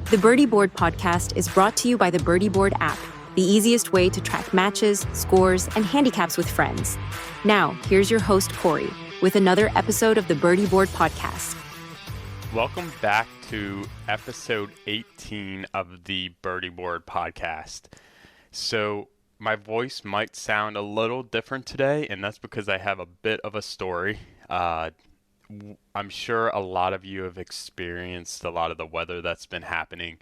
The Birdie Board podcast is brought to you by the Birdie Board app, the easiest way to track matches, scores, and handicaps with friends. Now, here's your host, Corey, with another episode of the Birdie Board podcast. Welcome back to episode 18 of the Birdie Board podcast. So, my voice might sound a little different today, and that's because I have a bit of a story. I'm sure a lot of you have experienced a lot of the weather that's been happening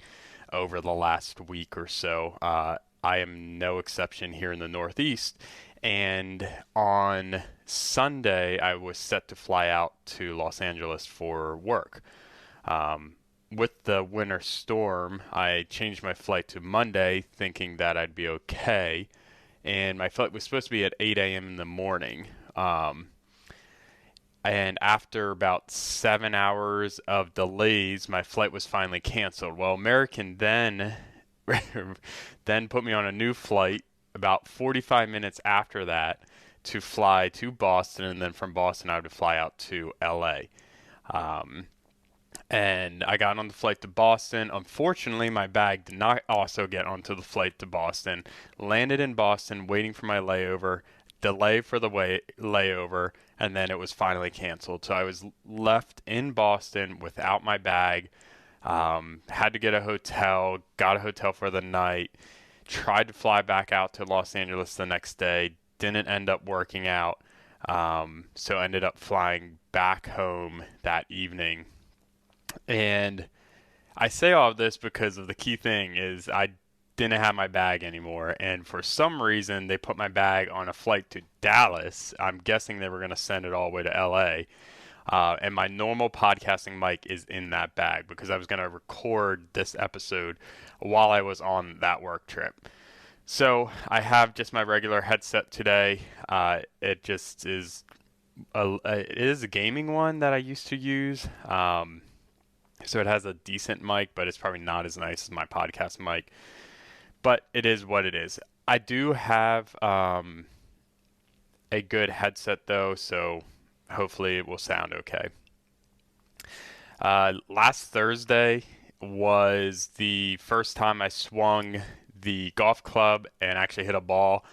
over the last week or so. I am no exception here in the Northeast. And on Sunday, I was set to fly out to Los Angeles for work. With the winter storm, I changed my flight to Monday thinking that I'd be okay. And my flight was supposed to be at 8 a.m. in the morning. And after about 7 hours of delays, my flight was finally canceled. Well, American then put me on a new flight about 45 minutes after that to fly to Boston, and then from Boston I would fly out to LA. And I got on the flight to Boston. Unfortunately, my bag did not also get onto the flight to Boston. Landed in Boston, waiting for my layover, delay for the layover, and then it was finally canceled. So I was left in Boston without my bag. Had to get a hotel, got a hotel for the night, tried to fly back out to Los Angeles the next day, didn't end up working out, so ended up flying back home that evening. And I say all of this because of the key thing is I didn't have my bag anymore, and for some reason they put my bag on a flight to Dallas. I'm guessing they were going to send it all the way to LA. And my normal podcasting mic is in that bag because I was going to record this episode while I was on that work trip. So I have just my regular headset today. It just is it is a gaming one that I used to use. So it has a decent mic, but it's probably not as nice as my podcast mic. But it is what it is. I do have a good headset though, so hopefully it will sound okay. Last Thursday was the first time I swung the golf club and actually hit a ball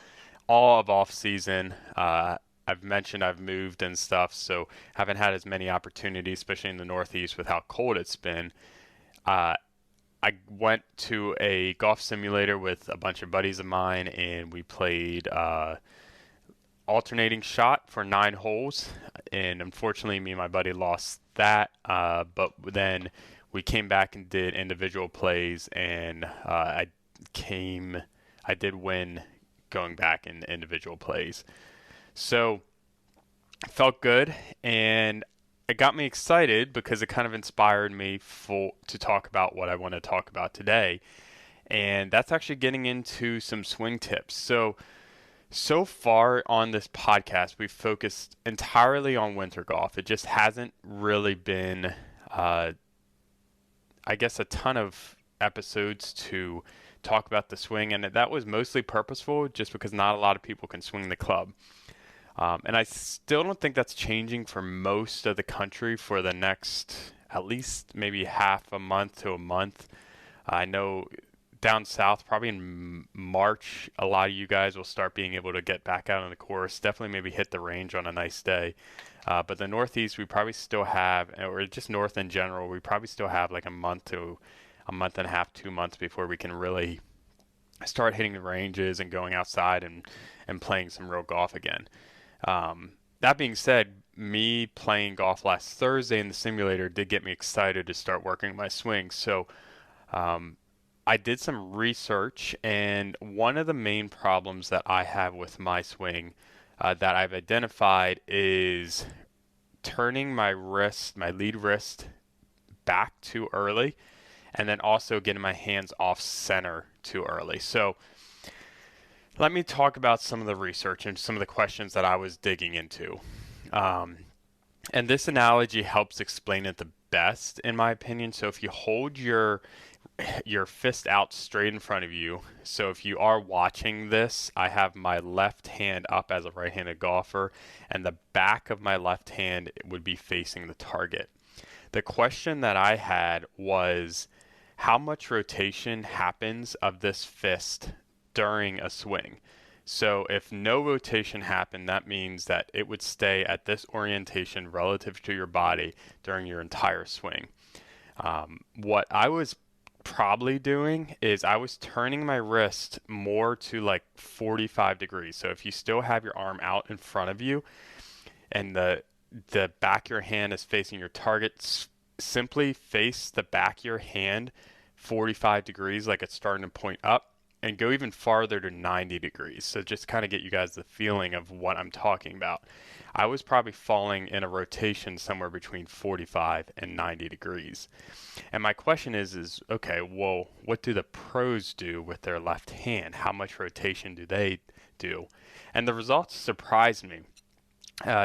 all of offseason. I've mentioned I've moved and stuff, so haven't had as many opportunities, especially in the Northeast with how cold it's been. I went to a golf simulator with a bunch of buddies of mine, and we played alternating shot for 9 holes. And unfortunately, me and my buddy lost that. But then we came back and did individual plays, and I did win going back in individual plays. So it felt good, and it got me excited because it kind of inspired me to talk about what I want to talk about today. And that's actually getting into some swing tips. So far on this podcast, we've focused entirely on winter golf. It just hasn't really been, I guess, a ton of episodes to talk about the swing. And that was mostly purposeful just because not a lot of people can swing the club. And I still don't think that's changing for most of the country for the next at least maybe half a month to a month. I know down south, probably in March, a lot of you guys will start being able to get back out on the course, definitely maybe hit the range on a nice day. But the Northeast, we probably still have, or just North in general, we probably still have like a month to a month and a half, 2 months before we can really start hitting the ranges and going outside and playing some real golf again. That being said, me playing golf last Thursday in the simulator did get me excited to start working my swing. So I did some research, and one of the main problems that I have with my swing that I've identified is turning my lead wrist back too early, and then also getting my hands off center too early. So let me talk about some of the research and some of the questions that I was digging into. And this analogy helps explain it the best, in my opinion. So if you hold your fist out straight in front of you, so if you are watching this, I have my left hand up as a right-handed golfer, and the back of my left hand would be facing the target. The question that I had was, how much rotation happens of this fist during a swing. So if no rotation happened, that means that it would stay at this orientation relative to your body during your entire swing. What I was probably doing is I was turning my wrist more to like 45 degrees. So if you still have your arm out in front of you and the back of your hand is facing your target, simply face the back of your hand 45 degrees like it's starting to point up, and go even farther to 90 degrees. So just kind of get you guys the feeling of what I'm talking about. I was probably falling in a rotation somewhere between 45 and 90 degrees. And my question is okay, well, what do the pros do with their left hand? How much rotation do they do? And the results surprised me.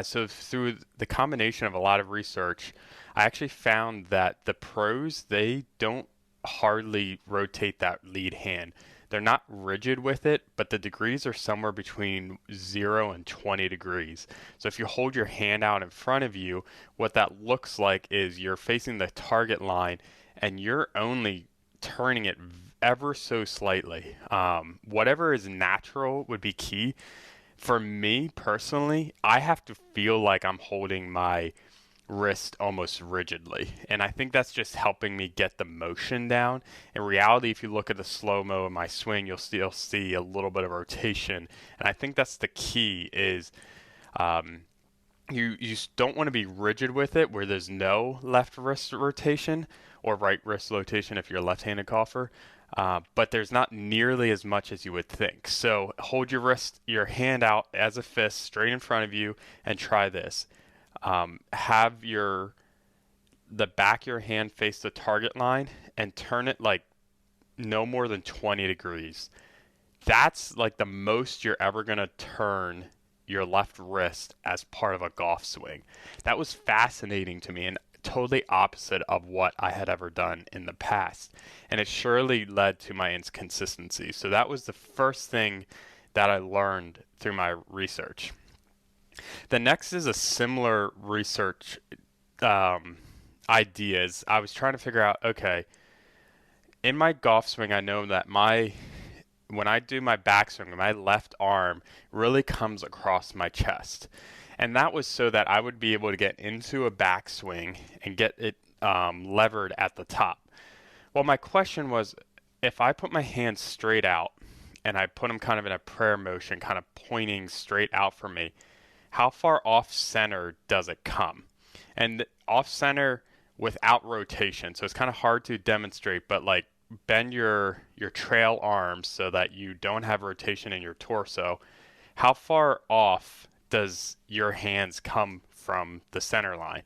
So through the combination of a lot of research, I actually found that the pros, they don't hardly rotate that lead hand. They're not rigid with it, but the degrees are somewhere between 0 and 20 degrees. So if you hold your hand out in front of you, what that looks like is you're facing the target line and you're only turning it ever so slightly. Whatever is natural would be key. For me personally, I have to feel like I'm holding my wrist almost rigidly. And I think that's just helping me get the motion down. In reality, if you look at the slow-mo of my swing, you'll still see a little bit of rotation. And I think that's the key is you don't want to be rigid with it where there's no left wrist rotation or right wrist rotation if you're a left-handed golfer. But there's not nearly as much as you would think. So hold your hand out as a fist straight in front of you and try this. Have the back of your hand face the target line and turn it like no more than 20 degrees. That's like the most you're ever going to turn your left wrist as part of a golf swing. That was fascinating to me and totally opposite of what I had ever done in the past. And it surely led to my inconsistency. So that was the first thing that I learned through my research. The next is a similar research ideas. I was trying to figure out, okay, in my golf swing, I know that when I do my backswing, my left arm really comes across my chest. And that was so that I would be able to get into a backswing and get it levered at the top. Well, my question was, if I put my hands straight out and I put them kind of in a prayer motion, kind of pointing straight out for me, how far off center does it come? And off center without rotation. So it's kind of hard to demonstrate, but like bend your trail arms so that you don't have rotation in your torso. How far off does your hands come from the center line?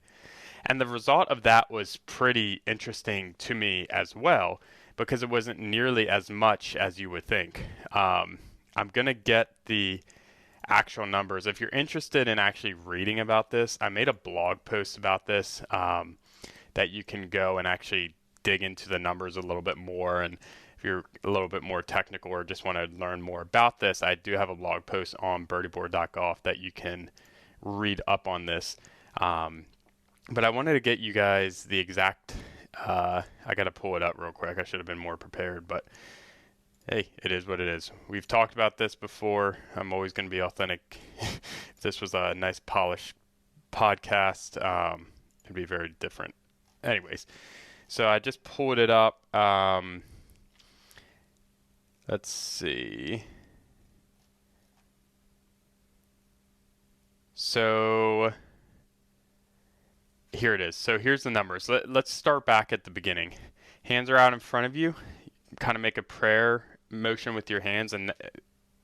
And the result of that was pretty interesting to me as well, because it wasn't nearly as much as you would think. I'm going to get the actual numbers. If you're interested in actually reading about this, I made a blog post about this that you can go and actually dig into the numbers a little bit more. And if you're a little bit more technical or just want to learn more about this, I do have a blog post on birdieboard.golf that you can read up on this. But I wanted to get you guys the exact, I got to pull it up real quick. I should have been more prepared, but hey, it is what it is. We've talked about this before. I'm always going to be authentic. If this was a nice polished podcast, it'd be very different. Anyways, so I just pulled it up. Let's see. So here it is. So here's the numbers. Let's start back at the beginning. Hands are out in front of you. Kind of make a prayer motion with your hands and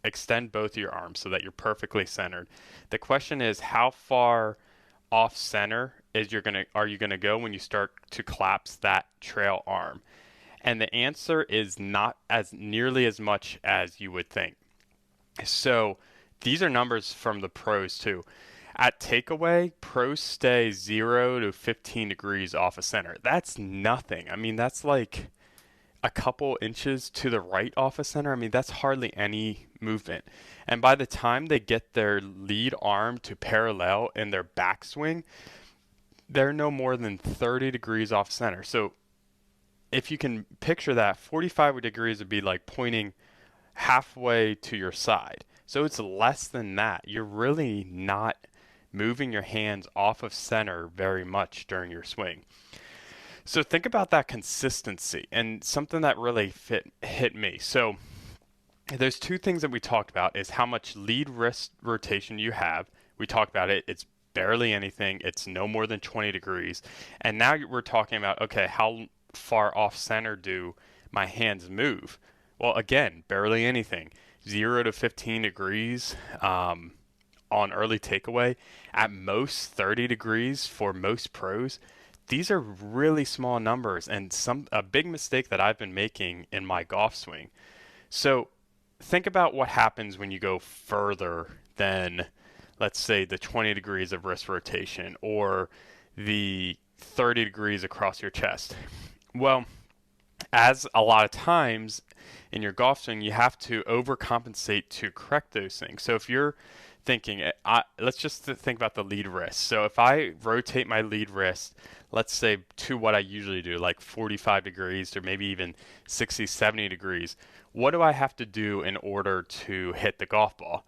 extend both of your arms so that you're perfectly centered. The question is, how far off center are you gonna go when you start to collapse that trail arm? And the answer is not as nearly as much as you would think. So these are numbers from the pros too. At takeaway, pros stay 0 to 15 degrees off of center. That's nothing. I mean, that's like a couple inches to the right off of center. I mean, that's hardly any movement. And by the time they get their lead arm to parallel in their backswing, they're no more than 30 degrees off center. So if you can picture that, 45 degrees would be like pointing halfway to your side. So it's less than that. You're really not moving your hands off of center very much during your swing. So think about that consistency and something that really hit me. So there's two things that we talked about is how much lead wrist rotation you have. We talked about it. It's barely anything. It's no more than 20 degrees. And now we're talking about, okay, how far off center do my hands move? Well, again, barely anything. 0 to 15 degrees on early takeaway. At most 30 degrees for most pros. These are really small numbers and a big mistake that I've been making in my golf swing. So think about what happens when you go further than, let's say, the 20 degrees of wrist rotation or the 30 degrees across your chest. Well, as a lot of times in your golf swing, you have to overcompensate to correct those things. So if you're thinking, let's just think about the lead wrist. So if I rotate my lead wrist, let's say to what I usually do, like 45 degrees or maybe even 60, 70 degrees, what do I have to do in order to hit the golf ball?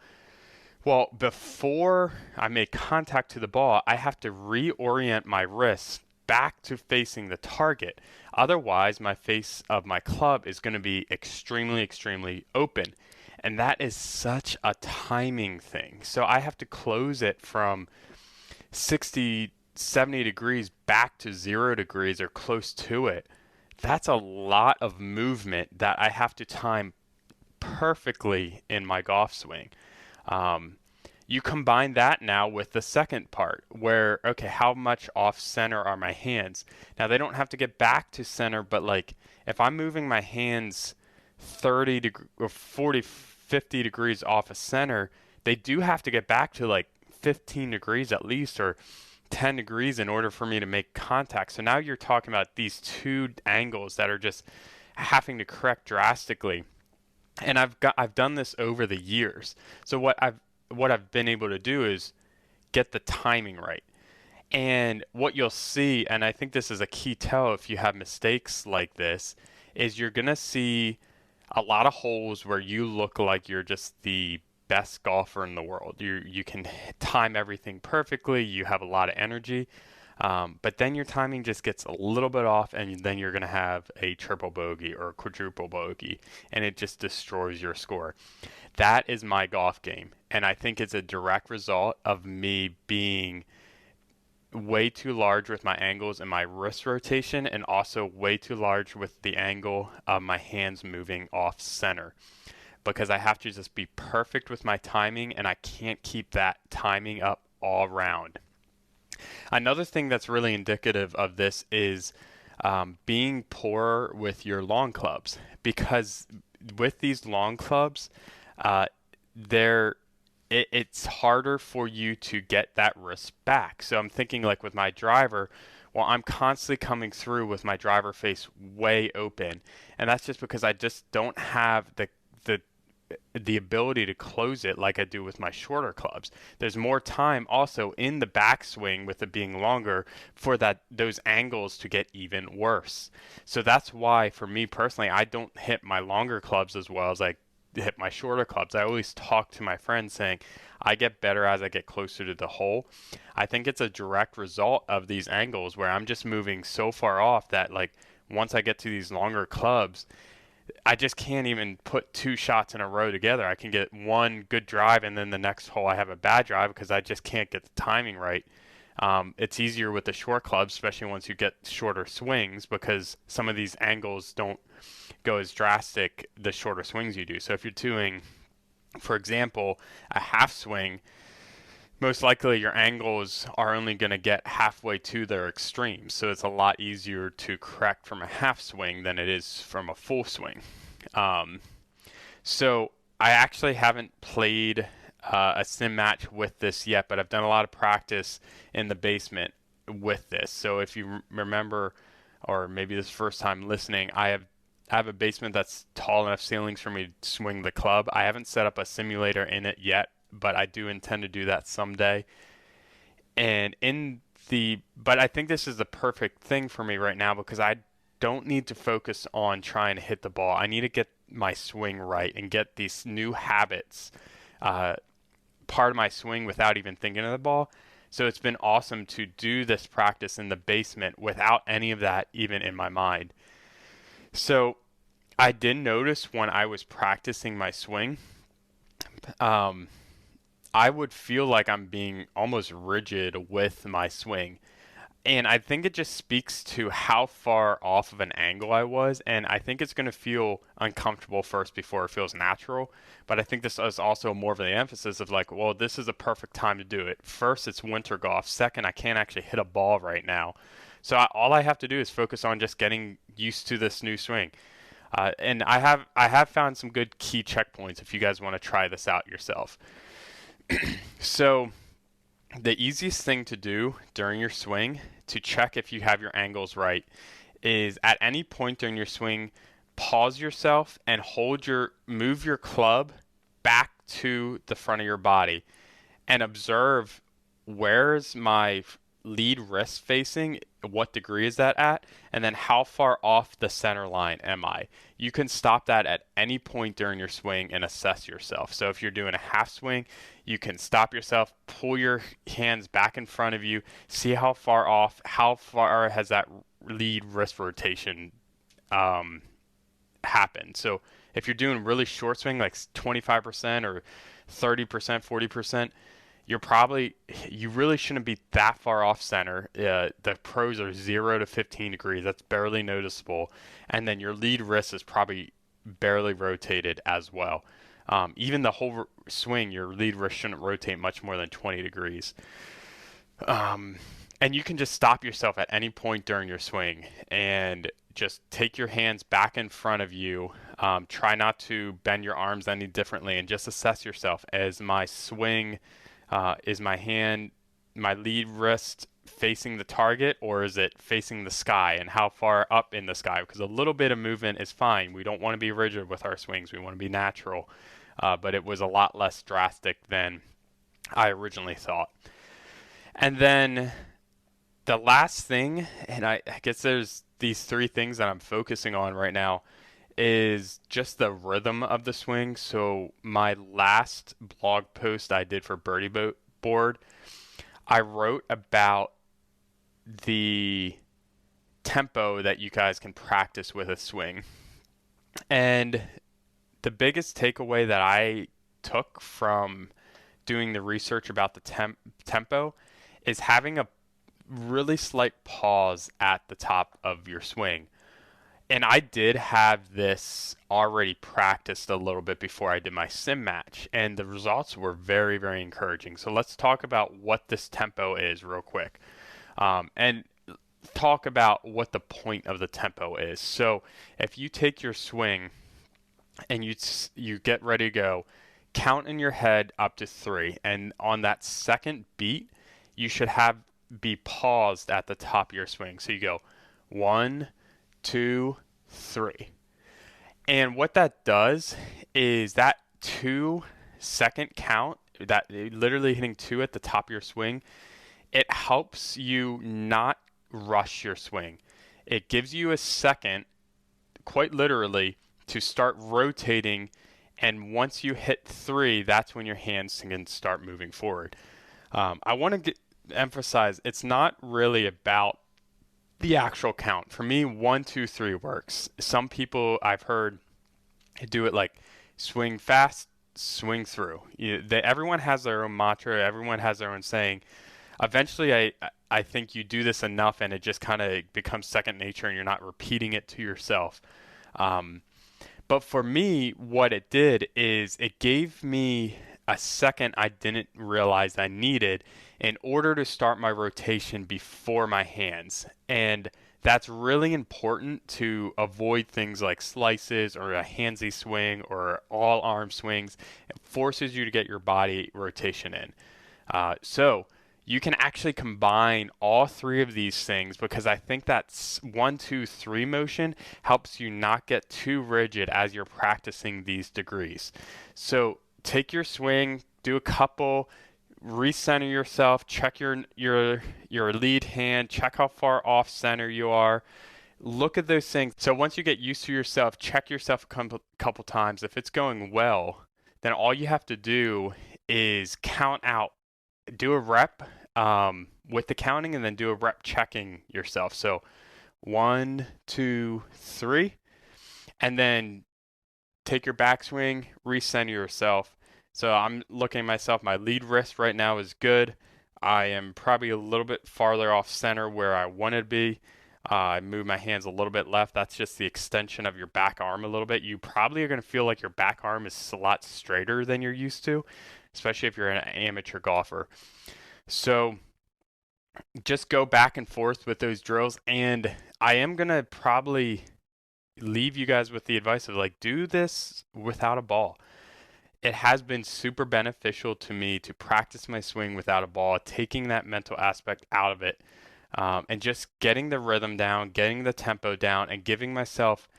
Well, before I make contact to the ball, I have to reorient my wrist back to facing the target. Otherwise, my face of my club is going to be extremely, extremely open. And that is such a timing thing. So I have to close it from 60, 70 degrees back to 0 degrees or close to it. That's a lot of movement that I have to time perfectly in my golf swing. You combine that now with the second part where, okay, how much off center are my hands? Now they don't have to get back to center, but like if I'm moving my hands 30 or 40, 50 degrees off of center, they do have to get back to like 15 degrees at least or 10 degrees in order for me to make contact. So now you're talking about these two angles that are just having to correct drastically. And I've done this over the years. So what I've been able to do is get the timing right. And what you'll see, and I think this is a key tell if you have mistakes like this, is you're going to see a lot of holes where you look like you're just the best golfer in the world. You can time everything perfectly. You have a lot of energy. But then your timing just gets a little bit off, and then you're going to have a triple bogey or a quadruple bogey, and it just destroys your score. That is my golf game, and I think it's a direct result of me being way too large with my angles and my wrist rotation, and also way too large with the angle of my hands moving off center, because I have to just be perfect with my timing, and I can't keep that timing up all round. Another thing that's really indicative of this is being poor with your long clubs, because with these long clubs, it's harder for you to get that wrist back. So I'm thinking like with my driver, well, I'm constantly coming through with my driver face way open, and that's just because I just don't have the ability to close it like I do with my shorter clubs. There's more time also in the backswing with it being longer for those angles to get even worse. So that's why for me personally, I don't hit my longer clubs as well as I hit my shorter clubs. I always talk to my friends saying I get better as I get closer to the hole. I think it's a direct result of these angles where I'm just moving so far off that like once I get to these longer clubs, I just can't even put two shots in a row together. I can get one good drive and then the next hole I have a bad drive because I just can't get the timing right. It's easier with the short clubs, especially once you get shorter swings, because some of these angles don't go as drastic the shorter swings you do. So if you're doing, for example, a half swing, most likely your angles are only going to get halfway to their extremes. So it's a lot easier to correct from a half swing than it is from a full swing. So I actually haven't played a sim match with this yet, but I've done a lot of practice in the basement with this. So if you remember, or maybe this is the first time listening, I have a basement that's tall enough ceilings for me to swing the club. I haven't set up a simulator in it yet, but I do intend to do that someday. But I think this is the perfect thing for me right now because I don't need to focus on trying to hit the ball. I need to get my swing right and get these new habits part of my swing without even thinking of the ball. So it's been awesome to do this practice in the basement without any of that even in my mind. So I did notice when I was practicing my swing, I would feel like I'm being almost rigid with my swing. And I think it just speaks to how far off of an angle I was. And I think it's going to feel uncomfortable first before it feels natural. But I think this is also more of the emphasis of like, well, this is a perfect time to do it. First, it's winter golf. Second, I can't actually hit a ball right now. So all I have to do is focus on just getting used to this new swing. And I have found some good key checkpoints if you guys want to try this out yourself. So the easiest thing to do during your swing to check if you have your angles right is at any point during your swing, pause yourself and move your club back to the front of your body and observe where's my lead wrist facing, what degree is that at, and then how far off the center line am I. You can stop that at any point during your swing and assess yourself. So if you're doing a half swing, you can stop yourself, pull your hands back in front of you, see how far has that lead wrist rotation happened. So if you're doing really short swing, like 25% or 30%, 40%, you really shouldn't be that far off center. The pros are 0 to 15 degrees. That's barely noticeable. And then your lead wrist is probably barely rotated as well. Even the whole swing, your lead wrist shouldn't rotate much more than 20 degrees. And you can just stop yourself at any point during your swing and just take your hands back in front of you. Try not to bend your arms any differently and just assess yourself. As my swing, is my lead wrist facing the target, or is it facing the sky, and how far up in the sky? Because a little bit of movement is fine. We don't want to be rigid with our swings. We want to be natural. But it was a lot less drastic than I originally thought. And then the last thing, and I guess there's these three things that I'm focusing on right now, is just the rhythm of the swing. So my last blog post I did for Birdie Board, I wrote about the tempo that you guys can practice with a swing. And the biggest takeaway that I took from doing the research about the tempo is having a really slight pause at the top of your swing. And I did have this already practiced a little bit before I did my sim match, and the results were very, very encouraging. So let's talk about what this tempo is real quick, and talk about what the point of the tempo is. So if you take your swing and you get ready to go, count in your head up to 3, and on that second beat, you should be paused at the top of your swing. So you go 1, 2, 3. And what that does is that 2-second count, that literally hitting 2 at the top of your swing, it helps you not rush your swing. It gives you a second, quite literally, to start rotating. And once you hit 3, that's when your hands can start moving forward. I want to emphasize, it's not really about the actual count. For me, 1, 2, 3 works. Some people I've heard do it like swing fast, swing through. Everyone has their own mantra. Everyone has their own saying. Eventually, I think you do this enough and it just kind of becomes second nature and you're not repeating it to yourself. But for me, what it did is it gave me a second I didn't realize I needed in order to start my rotation before my hands. And that's really important to avoid things like slices or a handsy swing or all arm swings. It forces you to get your body rotation in. So you can actually combine all 3 of these things, because I think that 1, 2, 3 motion helps you not get too rigid as you're practicing these degrees. So take your swing, do a couple, recenter yourself, check your lead hand, check how far off center you are, look at those things. So once you get used to yourself, check yourself a couple times. If it's going well, then all you have to do is count out, do a rep with the counting, and then do a rep checking yourself. So 1, 2, 3, and then take your backswing, recenter yourself. So I'm looking at myself. My lead wrist right now is good. I am probably a little bit farther off center where I want to be. I move my hands a little bit left. That's just the extension of your back arm a little bit. You probably are going to feel like your back arm is a lot straighter than you're used to, especially if you're an amateur golfer. So just go back and forth with those drills. And I am going to probably leave you guys with the advice of like, do this without a ball. It has been super beneficial to me to practice my swing without a ball, taking that mental aspect out of it, and just getting the rhythm down, getting the tempo down, and giving myself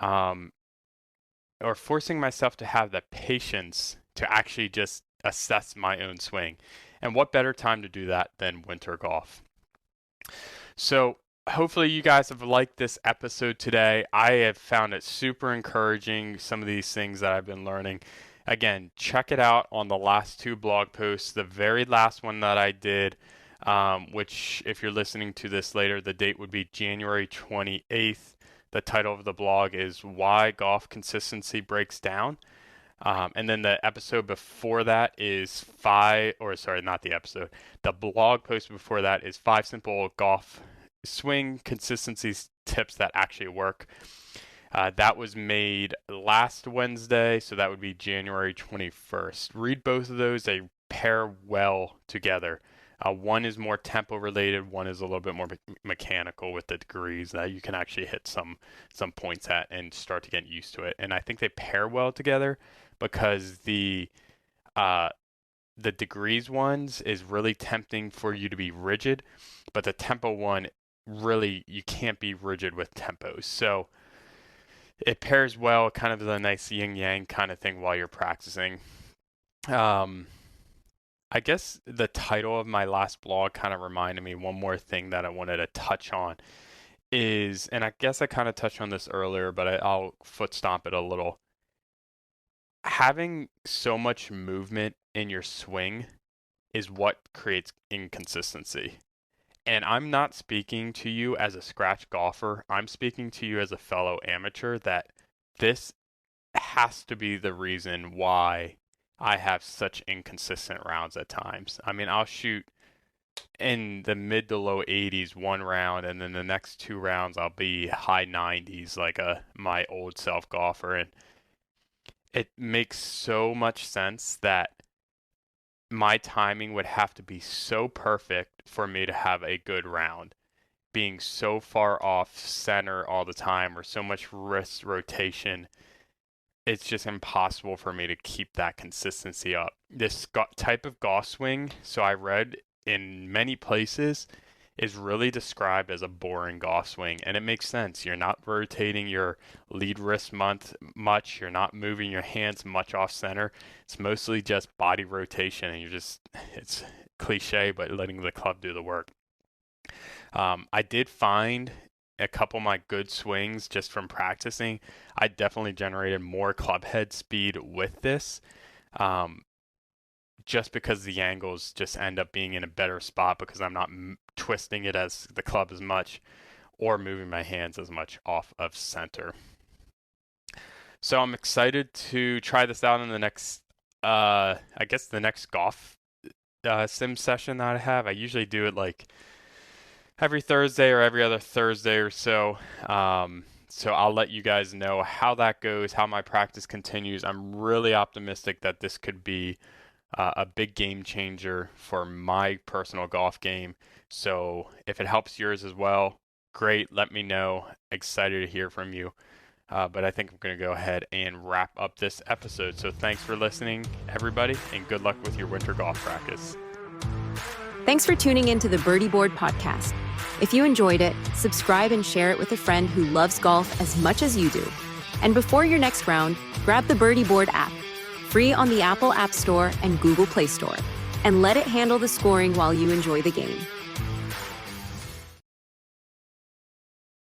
or forcing myself to have the patience to actually just assess my own swing. And what better time to do that than winter golf? So hopefully you guys have liked this episode today. I have found it super encouraging, some of these things that I've been learning. Again, check it out on the last 2 blog posts. The very last one that I did, which if you're listening to this later, the date would be January 28th. The title of the blog is Why Golf Consistency Breaks Down. And then the episode before that is the blog post before that is 5 simple golf swing consistency tips that actually work. That was made last Wednesday, so that would be January 21st. Read both of those. They pair well together. One is more tempo related. One is a little bit more mechanical with the degrees that you can actually hit some points at and start to get used to it. And I think they pair well together because the degrees ones is really tempting for you to be rigid, but the tempo one, really, you can't be rigid with tempos. So it pairs well, kind of the nice yin-yang kind of thing while you're practicing. I guess the title of my last blog kind of reminded me one more thing that I wanted to touch on is, and I guess I kind of touched on this earlier, but I'll foot stomp it a little. Having so much movement in your swing is what creates inconsistency. And I'm not speaking to you as a scratch golfer. I'm speaking to you as a fellow amateur that this has to be the reason why I have such inconsistent rounds at times. I mean, I'll shoot in the mid to low 80s one round, and then the next 2 rounds I'll be high 90s like my old self golfer. And it makes so much sense that my timing would have to be so perfect for me to have a good round. Being so far off center all the time or so much wrist rotation, it's just impossible for me to keep that consistency up. This type of golf swing, so I read in many places, is really described as a boring golf swing, and it makes sense. You're not rotating your lead wrist much. You're not moving your hands much off center. It's mostly just body rotation, and it's cliche, but letting the club do the work. I did find a couple of my good swings just from practicing. I definitely generated more club head speed with this. Just because the angles just end up being in a better spot because I'm not twisting it as the club as much or moving my hands as much off of center. So I'm excited to try this out in the next, the next golf sim session that I have. I usually do it like every Thursday or every other Thursday or so. So I'll let you guys know how that goes, how my practice continues. I'm really optimistic that this could be a big game changer for my personal golf game. So if it helps yours as well, great. Let me know. Excited to hear from you. But I think I'm going to go ahead and wrap up this episode. So thanks for listening, everybody, and good luck with your winter golf practice. Thanks for tuning in to the Birdie Board podcast. If you enjoyed it, subscribe and share it with a friend who loves golf as much as you do. And before your next round, grab the Birdie Board app, free on the Apple App Store and Google Play Store, and let it handle the scoring while you enjoy the game.